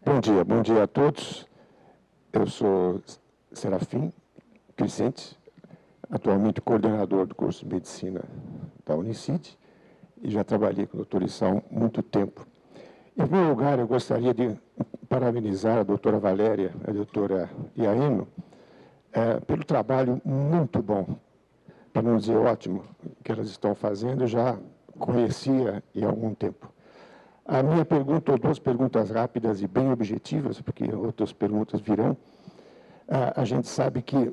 Bom dia a todos. Eu sou Serafim Crescente, atualmente coordenador do curso de Medicina da Unicid, e já trabalhei com o Dr. Issal há muito tempo. Em primeiro lugar, eu gostaria de parabenizar a doutora Valéria, a doutora Iaeno, pelo trabalho muito bom, para não dizer ótimo, que elas estão fazendo. Eu já conhecia há algum tempo. A minha pergunta, ou duas perguntas rápidas e bem objetivas, porque outras perguntas virão. A gente sabe que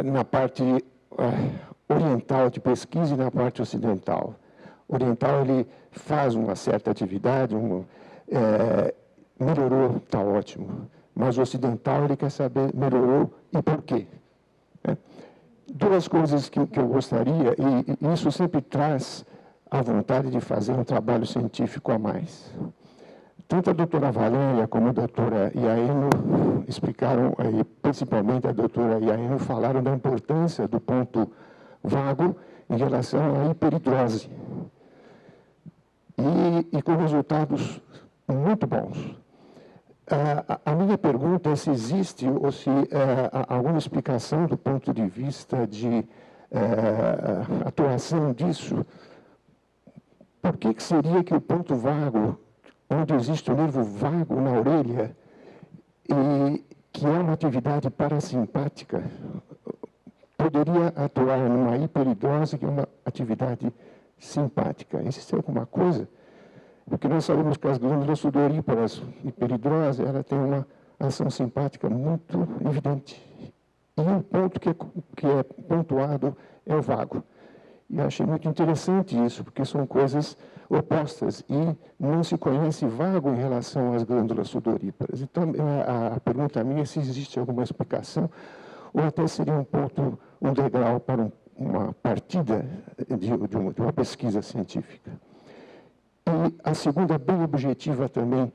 na parte oriental de pesquisa e na parte ocidental. Oriental, ele faz uma certa atividade, melhorou, está ótimo. Mas o ocidental, ele quer saber, melhorou e por quê? Duas coisas que eu gostaria, e isso sempre traz a vontade de fazer um trabalho científico a mais. Tanto a doutora Valéria como a doutora Iaeno explicaram, e principalmente a doutora Iaeno, falaram da importância do ponto vago em relação à hiperidrose. E com resultados muito bons. A minha pergunta é se existe ou se alguma explicação do ponto de vista de atuação disso. Por que seria que o ponto vago, onde existe o nervo vago na orelha, e que é uma atividade parasimpática, poderia atuar numa hiperidrose, que é uma atividade simpática? Existe alguma coisa? Porque nós sabemos que as glândulas sudoríparas, hiperidrose, ela tem uma ação simpática muito evidente. E um ponto que é pontuado é o vago. E eu achei muito interessante isso, porque são coisas opostas e não se conhece vago em relação às glândulas sudoríparas. Então, a pergunta minha é se existe alguma explicação, ou até seria um degrau para uma partida de uma pesquisa científica. E a segunda, bem objetiva também,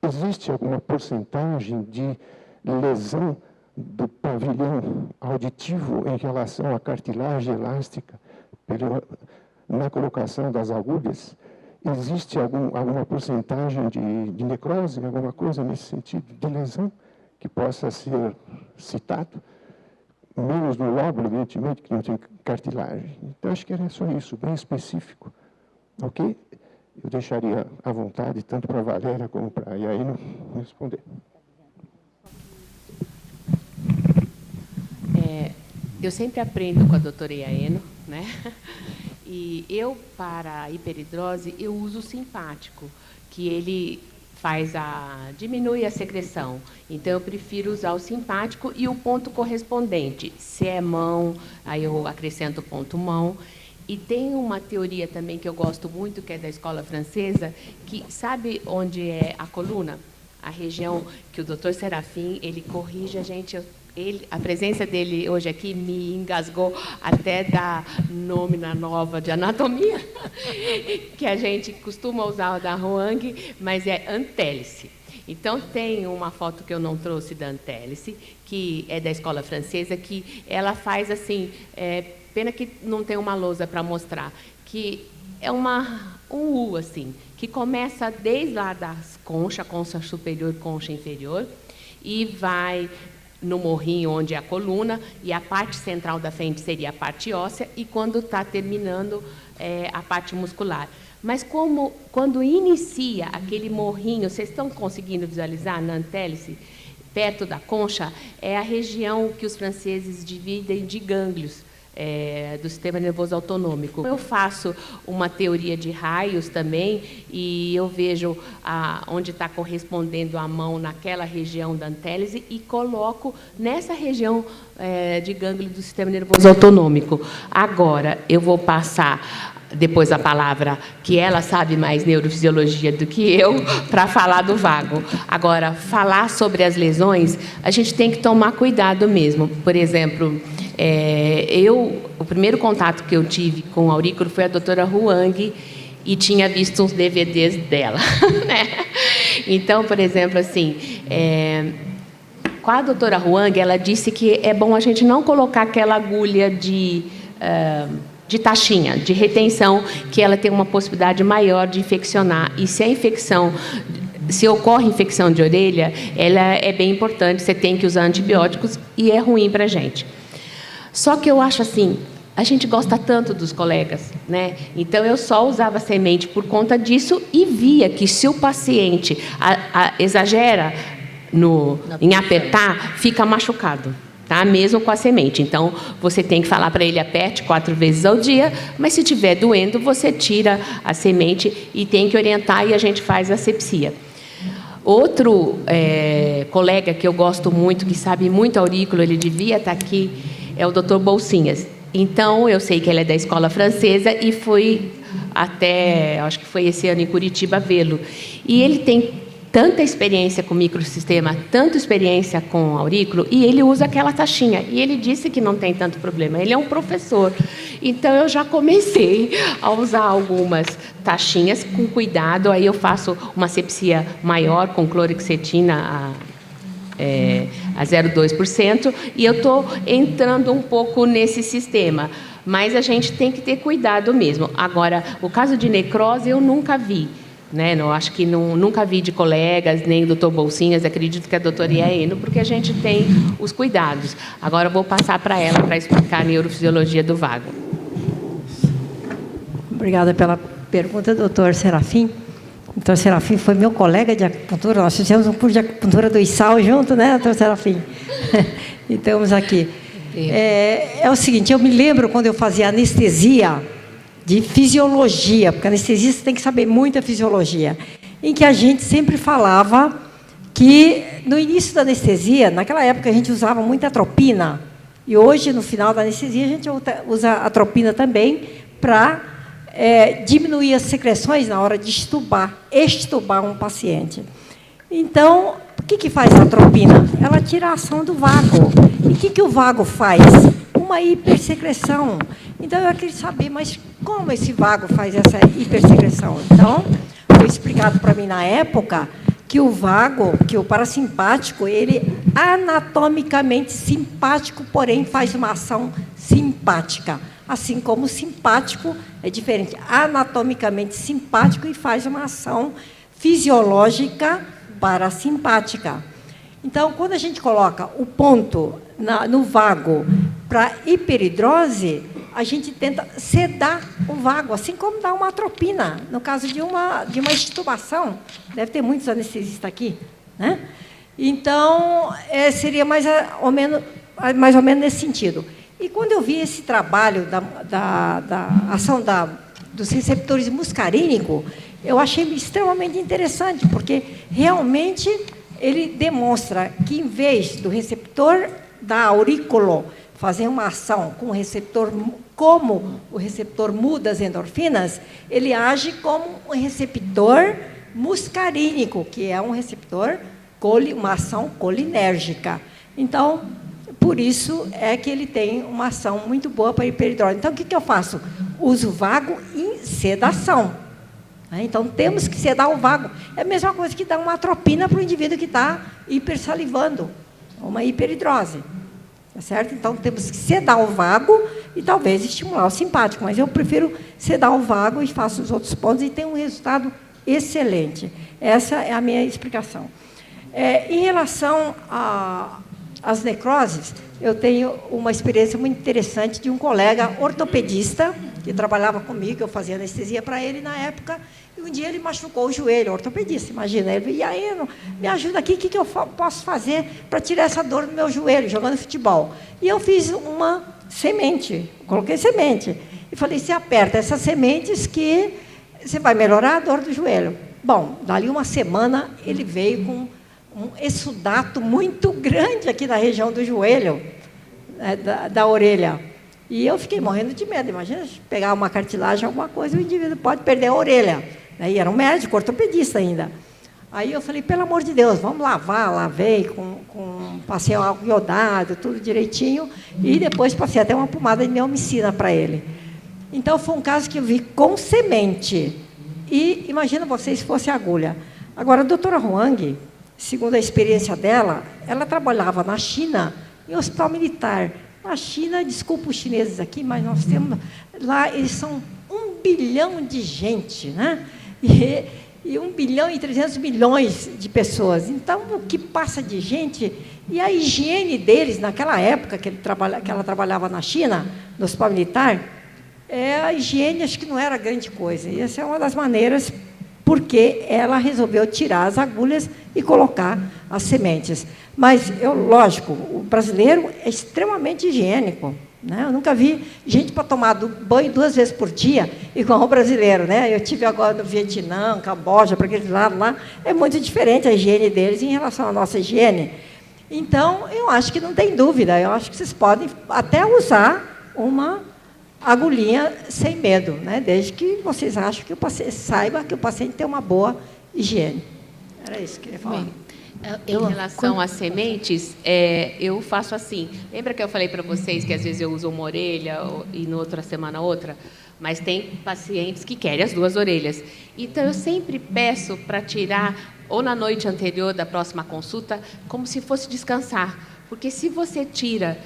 existe alguma porcentagem de lesão do pavilhão auditivo em relação à cartilagem elástica na colocação das agulhas? Existe alguma porcentagem de necrose, alguma coisa nesse sentido, de lesão, que possa ser citado? Menos no lóbulo, evidentemente, que não tem cartilagem. Então, acho que era só isso, bem específico. Ok? Eu deixaria à vontade, tanto para a Valéria como para a Iaeno, responder. Eu sempre aprendo com a doutora Iaeno, né? E eu, para a hiperidrose, eu uso o simpático, que ele diminui a secreção. Então, eu prefiro usar o simpático e o ponto correspondente. Se é mão, aí eu acrescento o ponto mão. E tem uma teoria também que eu gosto muito, que é da escola francesa, que sabe onde é a coluna? A região que o doutor Serafim, ele corrige a gente. A presença dele hoje aqui me engasgou até da nômina nova de anatomia, que a gente costuma usar da Huang, mas é antélice. Então, tem uma foto que eu não trouxe da antélice, que é da escola francesa, que ela faz assim, pena que não tem uma lousa para mostrar, que é um U, assim, que começa desde lá das concha superior, concha inferior, e vai no morrinho onde é a coluna, e a parte central da frente seria a parte óssea, e quando está terminando a parte muscular. Mas quando inicia aquele morrinho, vocês estão conseguindo visualizar na antélice, perto da concha, é a região que os franceses dividem de gânglios, do sistema nervoso autonômico. Eu faço uma teoria de raios também, e eu vejo onde está correspondendo a mão naquela região da antélise e coloco nessa região de gânglio do sistema nervoso autonômico. Agora, eu vou passar depois a palavra, que ela sabe mais neurofisiologia do que eu, para falar do vago. Agora, falar sobre as lesões, a gente tem que tomar cuidado mesmo. Por exemplo, o primeiro contato que eu tive com o aurículo foi a doutora Huang, e tinha visto uns DVDs dela. Né? Então, por exemplo, assim, com a doutora Huang, ela disse que é bom a gente não colocar aquela agulha de de taxinha, de retenção, que ela tem uma possibilidade maior de infeccionar. E se ocorre infecção de orelha, ela é bem importante, você tem que usar antibióticos e é ruim para a gente. Só que eu acho assim, a gente gosta tanto dos colegas, né? Então, eu só usava semente por conta disso e via que se o paciente exagera em apertar, fica machucado. Tá? Mesmo com a semente. Então, você tem que falar para ele, aperte 4 vezes ao dia, mas se estiver doendo, você tira a semente e tem que orientar e a gente faz a asepsia. Outro colega que eu gosto muito, que sabe muito aurículo, ele devia estar aqui, é o Dr. Bolsinhas. Então, eu sei que ele é da escola francesa e fui até, acho que foi esse ano em Curitiba, vê-lo. E ele tem tanta experiência com microsistema, tanta experiência com aurículo, e ele usa aquela taxinha. E ele disse que não tem tanto problema. Ele é um professor. Então, eu já comecei a usar algumas taxinhas com cuidado. Aí eu faço uma asepsia maior com clorexetina a 0,2%, e eu estou entrando um pouco nesse sistema. Mas a gente tem que ter cuidado mesmo. Agora, o caso de necrose eu nunca vi. Né? Eu acho que nunca vi de colegas, nem do Dr. Bolsinhas, acredito que a doutora Iaeno, porque a gente tem os cuidados. Agora eu vou passar para ela para explicar a neurofisiologia do vago. Obrigada pela pergunta, doutor Serafim. O doutor Serafim foi meu colega de acupuntura, nós fizemos um curso de acupuntura do ISAL junto, né, doutor Serafim? E estamos aqui. É o seguinte, eu me lembro quando eu fazia anestesia de fisiologia, porque anestesista tem que saber muita fisiologia, em que a gente sempre falava que, no início da anestesia, naquela época a gente usava muita atropina, e hoje, no final da anestesia, a gente usa atropina também para diminuir as secreções na hora de extubar um paciente. Então, o que faz a atropina? Ela tira a ação do vago. E o que o vago faz? Uma hipersecreção. Então, eu queria saber, mas como esse vago faz essa hipersecreção? Então, foi explicado para mim na época que o vago, que o parasimpático, ele é anatomicamente simpático, porém faz uma ação simpática. Assim como o simpático é diferente. Anatomicamente simpático e faz uma ação fisiológica parasimpática. Então, quando a gente coloca o ponto no vago para hiperidrose, a gente tenta sedar o vago, assim como dá uma atropina, no caso de uma extubação. Deve ter muitos anestesistas aqui, né? Então, seria mais ou menos nesse sentido. E quando eu vi esse trabalho da ação dos receptores muscarínicos, eu achei extremamente interessante, porque realmente ele demonstra que, em vez do receptor da aurículo fazer uma ação com o receptor, como o receptor muda as endorfinas, ele age como um receptor muscarínico, que é um receptor, uma ação colinérgica. Então, por isso é que ele tem uma ação muito boa para a hiperidrose. Então, o que eu faço? Uso vago em sedação. Então, temos que sedar o vago. É a mesma coisa que dar uma atropina para o indivíduo que está hipersalivando, uma hiperidrose. Tá certo? Então, temos que sedar o vago e talvez estimular o simpático. Mas eu prefiro sedar o vago e faço os outros pontos e tenho um resultado excelente. Essa é a minha explicação. Em relação às necroses, eu tenho uma experiência muito interessante de um colega ortopedista que trabalhava comigo, eu fazia anestesia para ele na época, e um dia ele machucou o joelho, ortopedista, imagina. Ele, e aí, me ajuda aqui, o que eu posso fazer para tirar essa dor do meu joelho, jogando futebol? E eu fiz uma semente, coloquei semente, e falei, você aperta essas sementes que você vai melhorar a dor do joelho. Bom, dali uma semana, ele veio com um exudato muito grande aqui na região do joelho, da orelha. E eu fiquei morrendo de medo. Imagina pegar uma cartilagem, alguma coisa, o indivíduo pode perder a orelha. Aí era um médico, ortopedista ainda. Aí eu falei, pelo amor de Deus, vamos lavar, lavei, passei um álcool iodado, tudo direitinho, e depois passei até uma pomada de neomicina para ele. Então, foi um caso que eu vi com semente. E imagina vocês se fosse agulha. Agora, a doutora Huang, segundo a experiência dela, ela trabalhava na China, em hospital militar. A China, desculpa os chineses aqui, mas nós temos... Lá, eles são 1 bilhão de gente, né? E 1 bilhão e 300 milhões de pessoas. Então, o que passa de gente... E a higiene deles, naquela época que ela trabalhava na China, no hospital militar, a higiene acho que não era grande coisa. E essa é uma das maneiras porque ela resolveu tirar as agulhas e colocar as sementes. Mas, lógico, o brasileiro é extremamente higiênico, né? Eu nunca vi gente para tomar banho 2 vezes por dia, igual o brasileiro, né? Eu tive agora no Vietnã, Camboja, para aquele lado lá, é muito diferente a higiene deles em relação à nossa higiene. Então, eu acho que não tem dúvida, eu acho que vocês podem até usar uma agulhinha sem medo, né? Desde que vocês acham que o paciente saiba que o paciente tem uma boa higiene. Era isso que eu queria falar. Em relação às sementes, eu faço assim. Lembra que eu falei para vocês que às vezes eu uso uma orelha e na outra semana outra? Mas tem pacientes que querem as 2 orelhas. Então, eu sempre peço para tirar ou na noite anterior da próxima consulta, como se fosse descansar. Porque se você tira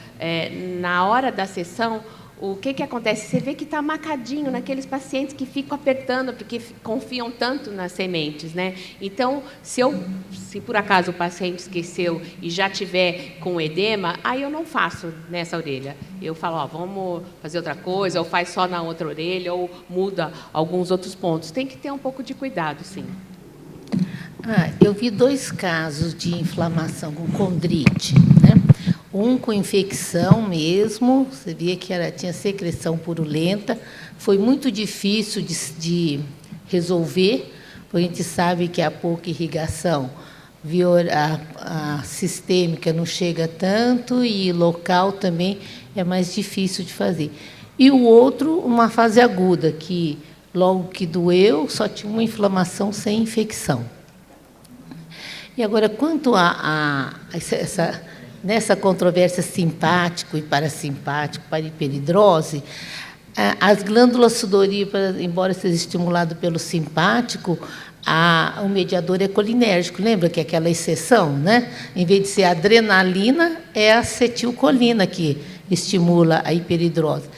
na hora da sessão, o que acontece? Você vê que está marcadinho naqueles pacientes que ficam apertando, porque confiam tanto nas sementes, né? Então, se por acaso o paciente esqueceu e já tiver com edema, aí eu não faço nessa orelha. Eu falo, ó, vamos fazer outra coisa, ou faz só na outra orelha, ou muda alguns outros pontos. Tem que ter um pouco de cuidado, sim. Eu vi 2 casos de inflamação com condrite, né? Um com infecção mesmo, você via que tinha secreção purulenta, foi muito difícil de resolver, porque a gente sabe que há pouca irrigação, a sistêmica não chega tanto e local também é mais difícil de fazer. E o outro, uma fase aguda, que logo que doeu, só tinha uma inflamação sem infecção. E agora, quanto nessa controvérsia simpático e parasimpático, para hiperidrose, as glândulas sudoríparas, embora seja estimulado pelo simpático, o mediador é colinérgico. Lembra que é aquela exceção, né? Em vez de ser a adrenalina, é a acetilcolina que estimula a hiperidrose,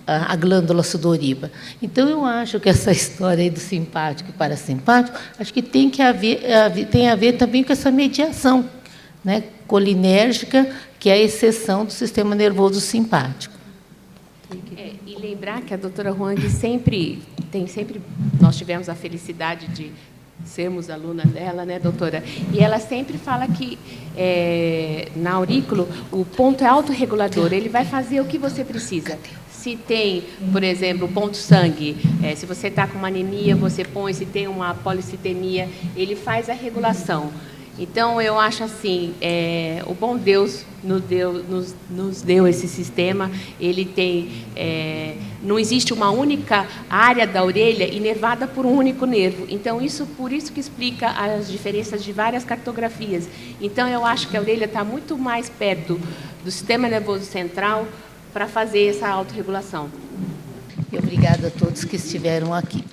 a glândula sudorípara. Então, eu acho que essa história aí do simpático e parasimpático, acho que tem a ver também com essa mediação, né, colinérgica, que é a exceção do sistema nervoso simpático. E lembrar que a doutora Huang nós tivemos a felicidade de sermos aluna dela, né, doutora? E ela sempre fala que, na aurículo, o ponto é autorregulador, ele vai fazer o que você precisa. Se tem, por exemplo, ponto sangue, se você está com uma anemia, você põe, se tem uma policitemia, ele faz a regulação. Então, eu acho assim, o bom Deus nos deu esse sistema, ele tem... não existe uma única área da orelha inervada por um único nervo. Então, por isso que explica as diferenças de várias cartografias. Então, eu acho que a orelha está muito mais perto do sistema nervoso central para fazer essa autorregulação. E obrigada a todos que estiveram aqui.